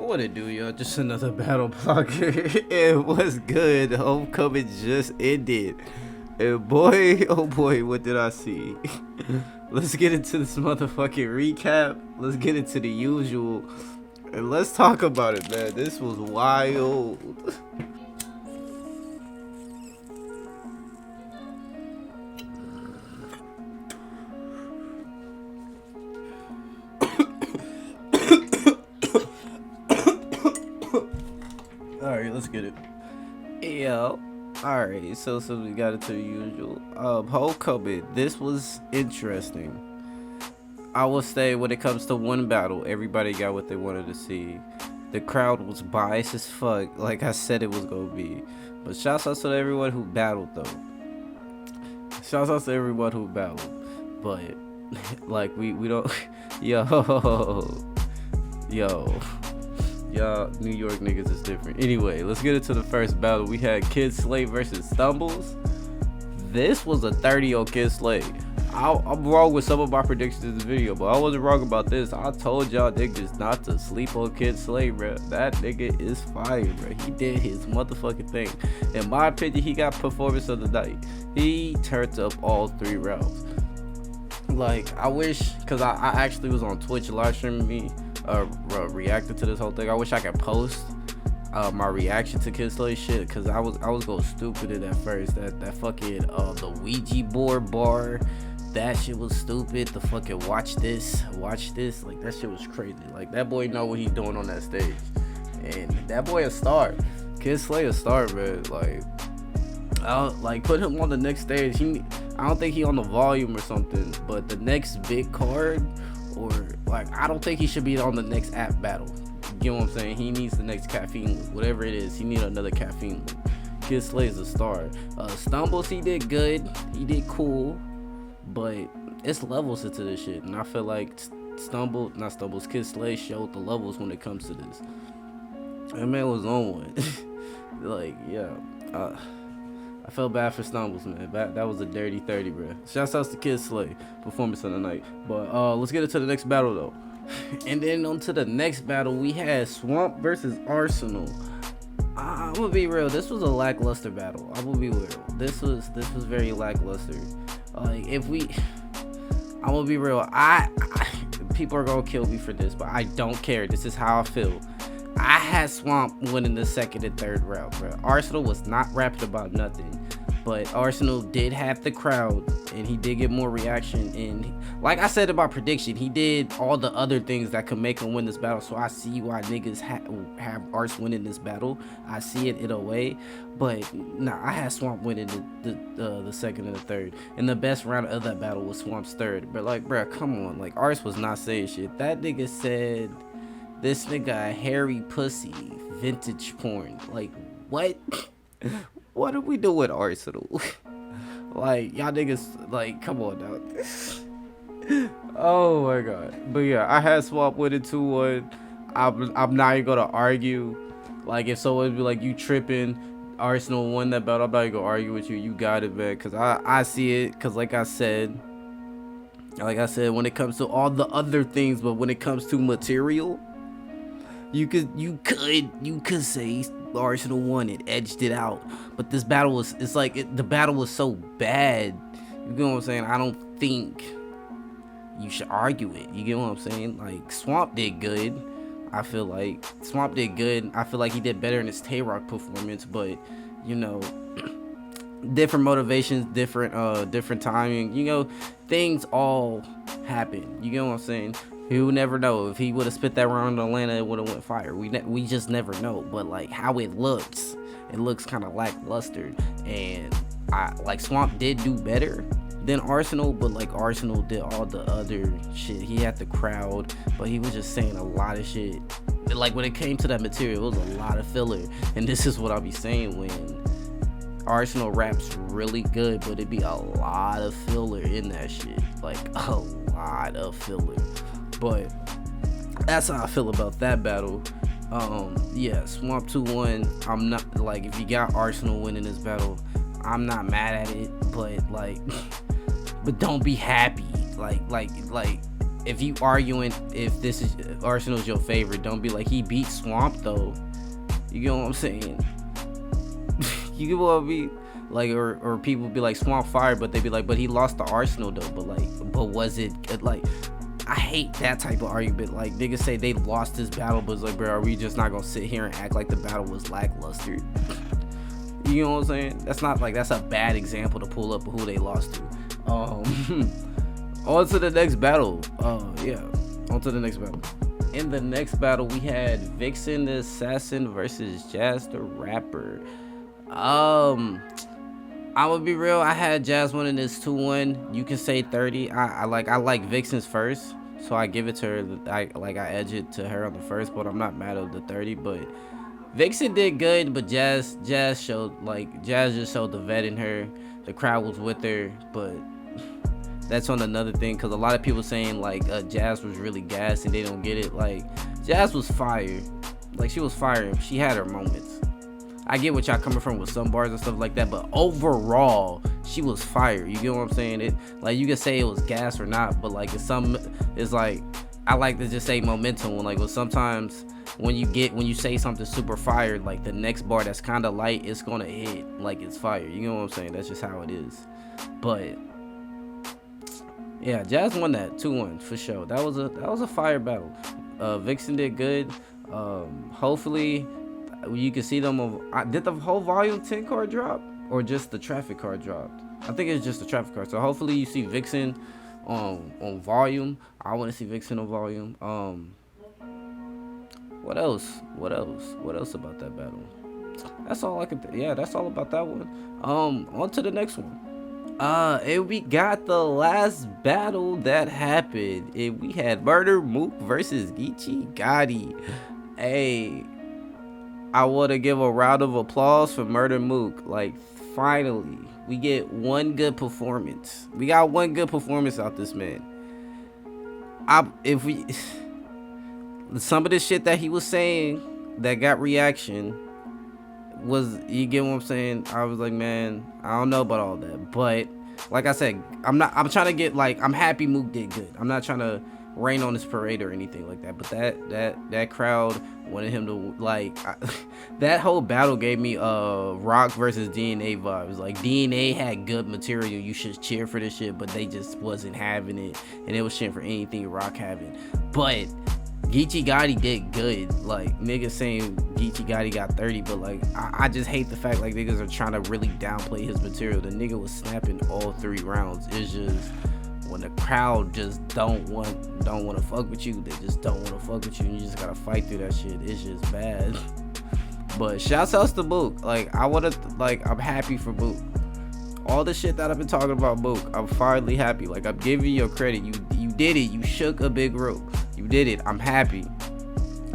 What it do, y'all? Just another battle blogger. It was good. Homecoming just ended. And boy, oh boy, what did I see? Let's get into this motherfucking recap. Let's get into the usual. And let's talk about it, man. This was wild. Alright, let's get it. Yo. Alright, so we got into the usual. Homecoming. This was interesting. I will say when it comes to one battle, everybody got what they wanted to see. The crowd was biased as fuck, like I said it was gonna be. But shouts out to everyone who battled though. Shouts out to everyone who battled. But like we don't yo. Y'all New York niggas is different. Anyway, let's get into the first battle. We had Kid Slay versus Stumbles. This was a 30 on Kid Slay. I'm wrong with some of my predictions in the video, but I wasn't wrong about this. I told y'all niggas not to sleep on Kid Slay, bro. That nigga is fire, bro. He did his motherfucking thing. In my opinion, he got performance of the night. He turned up all 3 rounds. Like, I wish, because I actually was on Twitch live streaming me, reacting to this whole thing. I wish I could post my reaction to Kid Slay shit, because I was going stupid in that first. That fucking the Ouija board bar. That shit was stupid. The fucking watch this, like that shit was crazy. Like that boy know what he's doing on that stage, and that boy a star. Kid Slay a star, man. Like I'll like put him on the next stage. I don't think he on the volume or something, but the next big card, or like I don't think he should be on the next app battle. You know what I'm saying? He needs the next caffeine loop, whatever it is. He need another caffeine loop. Kid Slay is a star. Stumbles, he did good. He did cool. But it's levels into this shit, and I feel like Kid Slay showed the levels when it comes to this. That man was on one. Like, yeah. I felt bad for Stumbles, man. That was a dirty 30, bro. Shouts out to Kid Slay, performance of the night. But let's get into the next battle though. And then on to the next battle, we had Swamp versus Arsenal. I'm gonna be real. This was a lackluster battle. I'm gonna be real. This was very lackluster. Like I'm gonna be real. People are gonna kill me for this, but I don't care. This is how I feel. I had Swamp winning the second and third round, bro. Arsenal was not rapping about nothing, but Arsenal did have the crowd, and he did get more reaction. And like I said in my prediction, he did all the other things that could make him win this battle. So I see why niggas have Ars winning this battle. I see it in a way, but nah, I had Swamp winning the second and the third, and the best round of that battle was Swamp's third. But like, bro, come on, like Ars was not saying shit. That nigga said, "This nigga a hairy pussy, vintage porn." Like, what? What are we doing, Arsenal? Like, y'all niggas, like, come on now. Oh my god. But yeah, I had Swamp winning 2-1. I'm not even gonna argue. Like, if someone be like, you tripping, Arsenal won that battle, I'm not even gonna argue with you. You got it, man. Cause I see it. Cause like I said, when it comes to all the other things, but when it comes to material, you could say Arsenal won it, edged it out. But this battle was, the battle was so bad. You get what I'm saying? I don't think you should argue it. You get what I'm saying? Like, Swamp did good. I feel like Swamp did good. I feel like he did better in his Tay-Rock performance, but you know, different motivations, different timing. You know, things all happen. You get what I'm saying? You never know. If he would have spit that round in Atlanta, it would have went fire. We just never know. But like how it looks kind of lackluster. And like Swamp did do better than Arsenal, but like Arsenal did all the other shit. He had the crowd, but he was just saying a lot of shit. Like when it came to that material, it was a lot of filler. And this is what I'll be saying when Arsenal raps really good, but it'd be a lot of filler in that shit. Like a lot of filler. But that's how I feel about that battle. Yeah, Swamp 2-1. I'm not, like, if you got Arsenal winning this battle, I'm not mad at it, but like but don't be happy. Like if you arguing if this is Arsenal's your favorite, don't be like he beat Swamp though. You get what I'm saying? You get what I mean? Like, or people be like Swamp Fire, but they be like, but he lost to Arsenal though. But was it like? I hate that type of argument. Like, niggas say they lost this battle, but it's like, bro, are we just not gonna sit here and act like the battle was lackluster? You know what I'm saying? That's not like, that's a bad example to pull up of who they lost to. On to the next battle. Yeah, on to the next battle. In the next battle, we had Vixen the Assassin versus Jazz the Rapper. I'm gonna be real. I had Jazz winning this 2-1. You can say 30. I like Vixen's first, so I give it to her. I edge it to her on the first, but I'm not mad at the 30. But Vixen did good, but Jazz just showed the vet in her. The crowd was with her, but that's on another thing, because a lot of people saying like Jazz was really gassed and they don't get it. Like, Jazz was fire. Like, she was fire. She had her moments. I get what y'all coming from with some bars and stuff like that, but overall, she was fire. You get what I'm saying? It, like, you can say it was gas or not, but like it's like, I like to just say momentum. When sometimes when you say something super fire, like the next bar that's kind of light, it's gonna hit like it's fire. You know what I'm saying? That's just how it is. But yeah, Jazz won that 2-1 for sure. That was a fire battle. Vixen did good. Hopefully you can see them. Did the whole volume 10 card drop or just the traffic card dropped? I think it's just the traffic card. So hopefully you see Vixen on volume. I want to see Vixen on volume. What else about that battle? That's all I could. Yeah, that's all about that one. On to the next one. And we got the last battle that happened. And we had Murda Mook versus Geechee Gotti. Hey, I want to give a round of applause for Murda Mook. Like, finally, we get one good performance. We got one good performance out this man. Some of the shit that he was saying that got reaction was, you get what I'm saying? I was like, man, I don't know about all that. But like I said, I'm trying to get, like, I'm happy Mook did good. I'm not trying to rain on his parade or anything like that. But that crowd wanted him to, like, that whole battle gave me Rock versus DNA vibes. Like, DNA had good material, you should cheer for this shit, but they just wasn't having it, and it was cheering for anything Rock having. But Geechee Gotti did good. Like, niggas saying Geechee Gotti got 30, but like, I just hate the fact like niggas are trying to really downplay his material. The nigga was snapping all 3 rounds. It's just when the crowd just don't want to fuck with you, they just don't want to fuck with you, and you just gotta fight through that shit. It's just bad. But shouts outs to Mook. Like, I'm happy for Mook. All the shit that I've been talking about Mook, I'm finally happy. Like, I'm giving you your credit. You did it. You shook a big rope. You did it. I'm happy.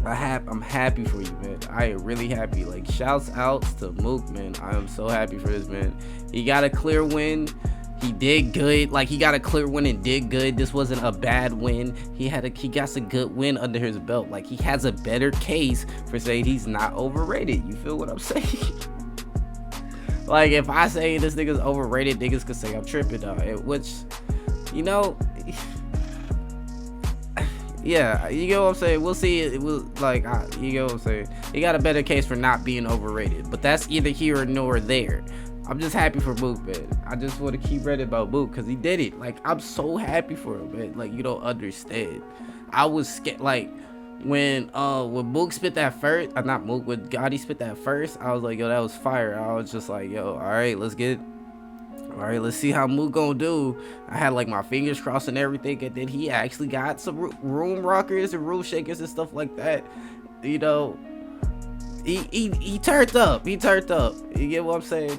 I'm happy for you, man. I am really happy. Like, shouts outs to Mook, man. I am so happy for this man. He got a clear win. He did good. Like, he got a clear win and did good. This wasn't a bad win. He got a good win under his belt. Like, he has a better case for saying he's not overrated. You feel what I'm saying? Like, if I say this nigga's overrated, niggas could say I'm tripping, dog. Which, you know, yeah, you get what I'm saying? We'll see. It was like, you get what I'm saying? He got a better case for not being overrated, but that's either here or nor there. I'm just happy for Mook, man. I just want to keep reading about Mook because he did it. Like, I'm so happy for him, man. Like, you don't understand. I was scared. Like, when Mook spit that first, not Mook, when Gotti spit that first, I was like, yo, that was fire. I was just like, yo, all right, let's see how Mook gonna do. I had like my fingers crossed and everything, and then he actually got some room rockers and room shakers and stuff like that. You know, he turned up. You get what I'm saying?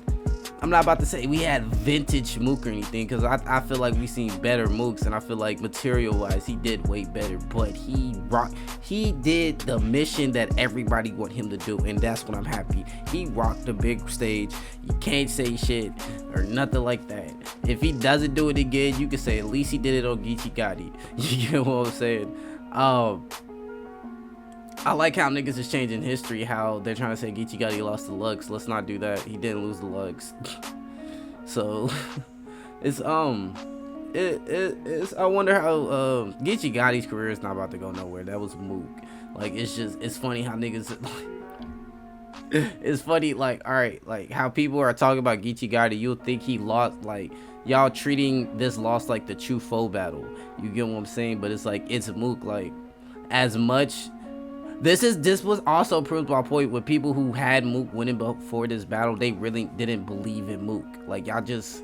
I'm not about to say we had vintage Mook or anything, because I feel like we seen better Mooks, and I feel like material wise he did way better, but he did the mission that everybody want him to do, and that's when I'm happy. He rocked the big stage. You can't say shit or nothing like that. If he doesn't do it again, you can say at least he did it on Geechee Gotti. You get what I'm saying? I like how niggas is changing history, how they're trying to say Geechee Gotti lost the Lux. Let's not do that. He didn't lose the Lux. So it's it's. I wonder how Geechee Gotti's career is not about to go nowhere. That was Mook. Like it's funny how niggas. It's funny, like, all right, like how people are talking about Geechee Gotti. You'll think he lost, like y'all treating this loss like the true foe battle. You get what I'm saying? But it's like it's Mook. Like as much. This was also proved my point with people who had Mook winning before this battle. They really didn't believe in Mook. Like y'all just,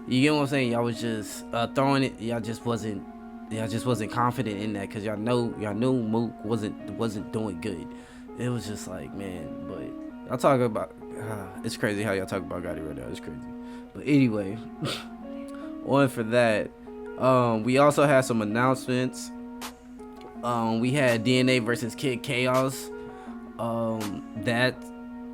you get what I'm saying? Y'all was just throwing it. Y'all just wasn't confident in that because y'all knew Mook wasn't doing good. It was just like, man. But y'all talking about it's crazy how y'all talk about Gotti right now. It's crazy. But anyway, on for that. We also had some announcements. We had DNA versus Kid Chaos. That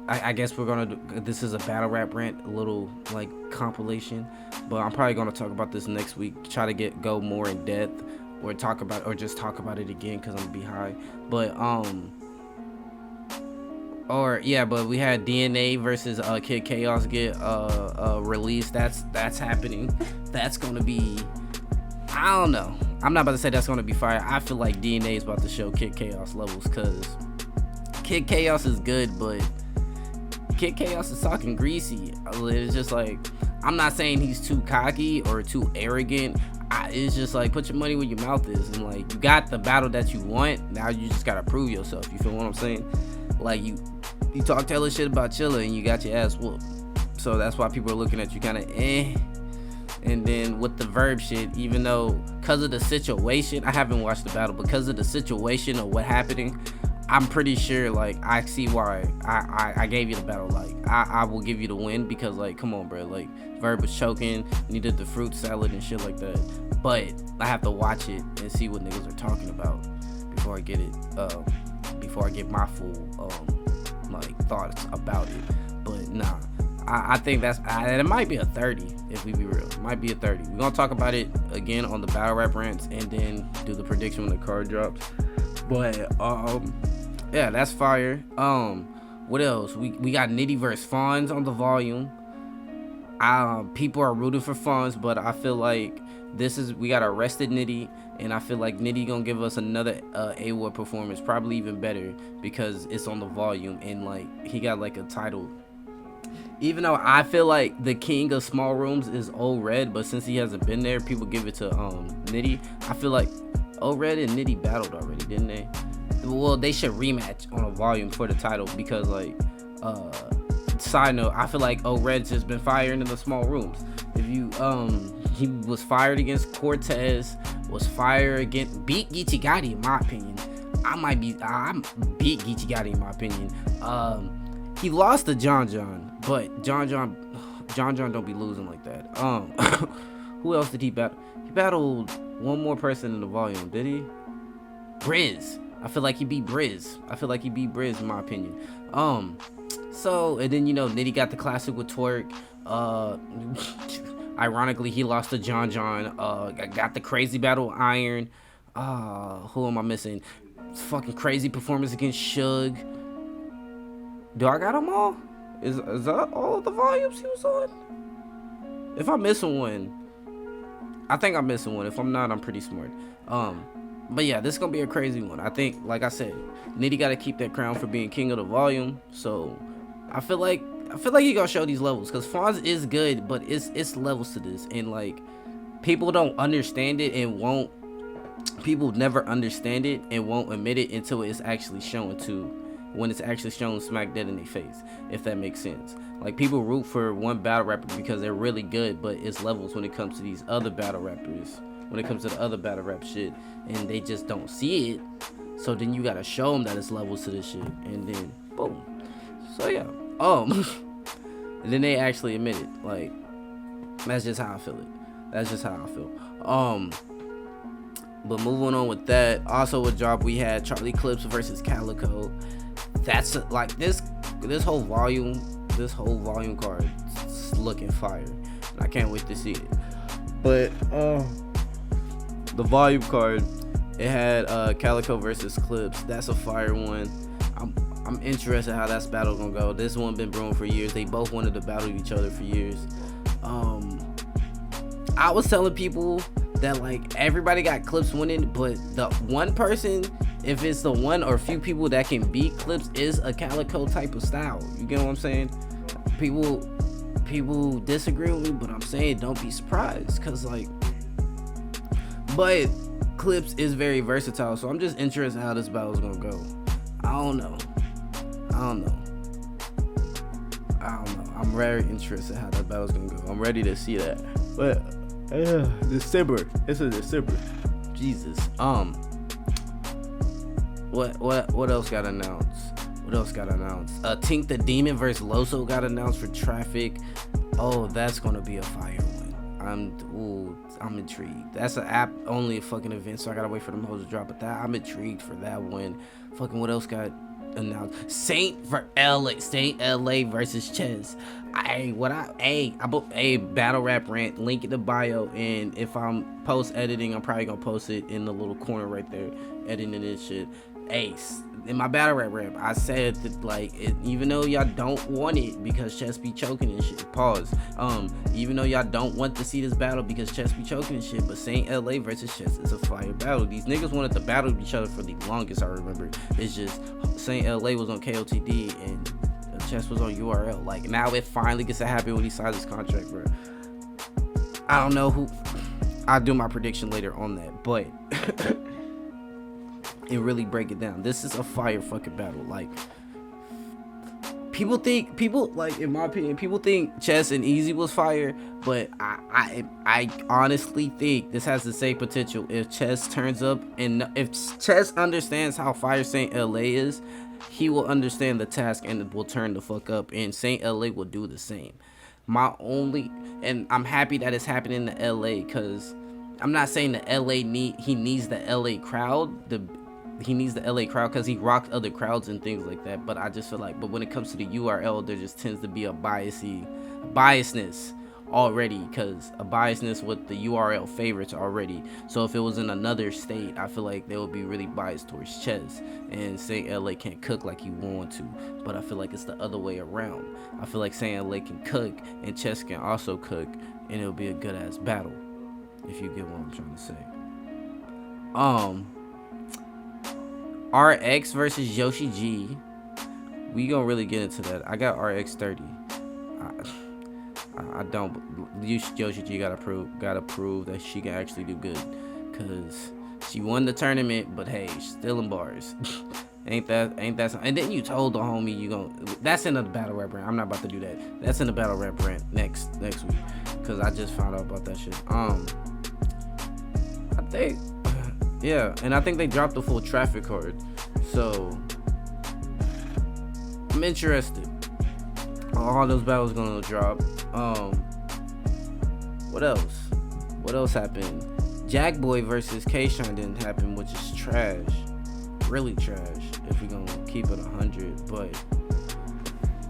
I guess we're gonna do. This is a battle rap rant, a little like compilation, but I'm probably gonna talk about this next week. Try to go more in depth, or just talk about it again because I'm gonna be high. But but we had DNA versus Kid Chaos get released. That's happening. That's gonna be. I don't know. I'm not about to say that's gonna be fire. I feel like DNA is about to show Kid Chaos levels because Kid Chaos is good, but Kid Chaos is talking greasy. It's just like, I'm not saying he's too cocky or too arrogant. It's just like, put your money where your mouth is, and like, you got the battle that you want. Now you just gotta prove yourself. You feel what I'm saying? Like you talk hella shit about Chilla and you got your ass whooped. So that's why people are looking at you kind of And then with the Verb shit, even though because of the situation, I haven't watched the battle, because of the situation of what happening, I'm pretty sure like I see why I gave you the battle. Like I will give you the win because like, come on, bro. Like Verb was choking, needed the fruit salad and shit like that. But I have to watch it and see what niggas are talking about before I get it. Before I get my full like thoughts about it. But nah. I think it might be a 30 if we be real. It might be a 30. We're gonna talk about it again on the battle rap rants and then do the prediction when the card drops. But yeah, that's fire. What else? We got Nitty versus Fonz on the volume. People are rooting for Fonz, but I feel like we got arrested Nitty, and I feel like Nitty gonna give us another A-Ward performance, probably even better because it's on the volume and like he got like a title. Even though I feel like the king of small rooms is Old Red, but since he hasn't been there, people give it to Nitty. I feel like Old Red and Nitty battled already, didn't they? Well, they should rematch on a volume for the title because like side note, I feel like Old Red's just been firing in the small rooms. If you he was fired against Cortez, was fired against beat Geechee Gotti in my opinion. I beat Geechee Gotti in my opinion. He lost to John, but John don't be losing like that. Who else did he battle? He battled one more person in the volume, did he? Briz. I feel like he beat Briz in my opinion. So and then Nitty got the classic with Twerk. Ironically, he lost to John. Got the crazy battle with Iron. Who am I missing? Fucking crazy performance against Suge. Do I got them all? Is that all of the volumes he was on? If I'm missing one, I think I'm missing one. If I'm not, I'm pretty smart. But yeah, this is gonna be a crazy one. I think, like I said, Nitty gotta keep that crown for being king of the volume. So I feel like he gonna show these levels because Fonz is good, but it's levels to this, and like people don't understand it and won't. People never understand it and won't admit it until it's actually shown when it's actually shown smack dead in their face, if that makes sense. Like people root for one battle rapper because they're really good, but it's levels when it comes to these other battle rappers, when it comes to the other battle rap shit, and they just don't see it. So then you gotta show them that it's levels to this shit, and then boom. So yeah, and then they actually admit it. Like that's just how I feel it. But moving on with that, also a drop we had Charlie Clips versus Calico. That's like this whole volume card is looking fire. I can't wait to see it. But the volume card, it had Calico versus Clips. That's a fire one. I'm interested how that battle gonna go. This one been brewing for years. They both wanted to battle each other for years. I was telling people that like everybody got Clips winning, but the one person, if it's the one or few people that can beat Clips, is a Calico type of style. You get what I'm saying? People disagree with me, but I'm saying don't be surprised, cause like, but Clips is very versatile, so I'm just interested how this battle's gonna go. I don't know. I'm very interested how that battle's gonna go. I'm ready to see that. But December. It's a December. Jesus. What else got announced? Tink the Demon versus Loso got announced for Traffic. Oh, that's gonna be a fire one. I'm intrigued. That's an app only fucking event, so I gotta wait for them hoes to drop. But I'm intrigued for that one. Fucking what else got announced? Saint LA versus Ches. Battle rap rant, link in the bio, and if I'm post editing, I'm probably gonna post it in the little corner right there, editing this shit. In my battle rap rap, I said that like even though y'all don't want it because Chess be choking and shit. Pause. Even though y'all don't want to see this battle because Chess be choking and shit, but Saint LA versus Chess is a fire battle. These niggas wanted to battle each other for the longest. I remember. It's just Saint LA was on KOTD and Chess was on URL. Like now it finally gets to happen when he signs his contract, bro. I don't know who. I'll do my prediction later on that, but. And really break it down. This is a fire fucking battle. Like people like, in my opinion, people think Chess and Easy was fire, but I honestly think this has the same potential if Chess turns up, and if Chess understands how fire Saint LA is, he will understand the task and will turn the fuck up, and Saint LA will do the same. And I'm happy that it's happening in LA, cause I'm not saying the he needs the LA crowd. He needs the LA crowd because he rocked other crowds and things like that. But I just feel like, but when it comes to the URL, there just tends to be a biasness already, because a biasness with the URL favorites already. So if it was in another state, I feel like they would be really biased towards Ches, and Saint LA can't cook like he want to. But I feel like it's the other way around. I feel like Saint LA can cook and Ches can also cook, and it'll be a good ass battle, if you get what I'm trying to say. RX versus Yoshi G. We gonna really get into that. I got RX 30. I don't. Yoshi G gotta prove that she can actually do good, cause she won the tournament. But hey, she's still in bars. ain't that? And then you told the homie you gon'. That's in the battle rap rant. I'm not about to do that. That's in the battle rap rant next week, cause I just found out about that shit. I think. Yeah, and I think they dropped the full Traffic card, so I'm interested on how those battles gonna drop. What else happened? Jackboy versus K-Shine didn't happen, which is trash, really trash, if we gonna keep it 100. But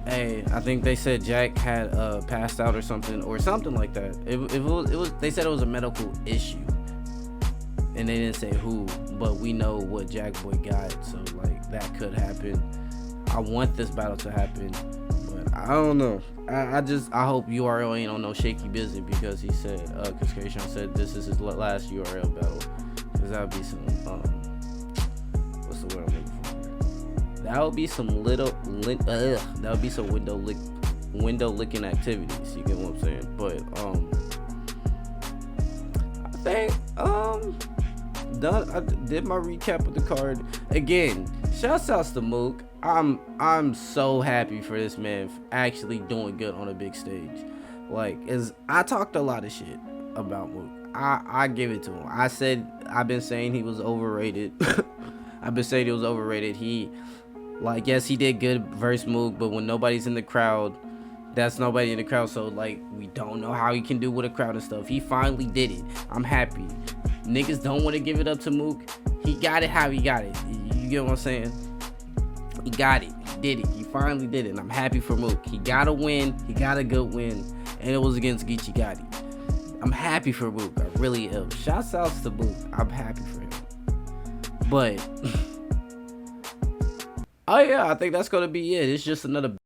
hey, I think they said Jack had passed out or something like that. It was they said it was a medical issue. And they didn't say who, but we know what Jackboy got, so like that could happen. I want this battle to happen, but I don't know. I hope URL ain't on no shaky business, because he said, cause K-Shine said this is his last URL battle, cause that would be some what's the word I'm looking for? That would be some that would be some window licking activities. You get what I'm saying? But I think done. I did my recap of the card. Again, shouts outs to Mook. I'm so happy for this man actually doing good on a big stage. Like, I talked a lot of shit about Mook. I give it to him. I've been saying he was overrated. He, like, yes, he did good versus Mook, but when nobody's in the crowd, that's nobody in the crowd. So like, we don't know how he can do with a crowd and stuff. He finally did it. I'm happy. Niggas don't want to give it up to Mook. He got it how he got it. You get what I'm saying? He got it. He did it. He finally did it. And I'm happy for Mook. He got a win. He got a good win. And it was against Geechee Gotti. I'm happy for Mook. I really am. Shouts outs to Mook. I'm happy for him. But oh yeah, I think that's gonna be it. It's just another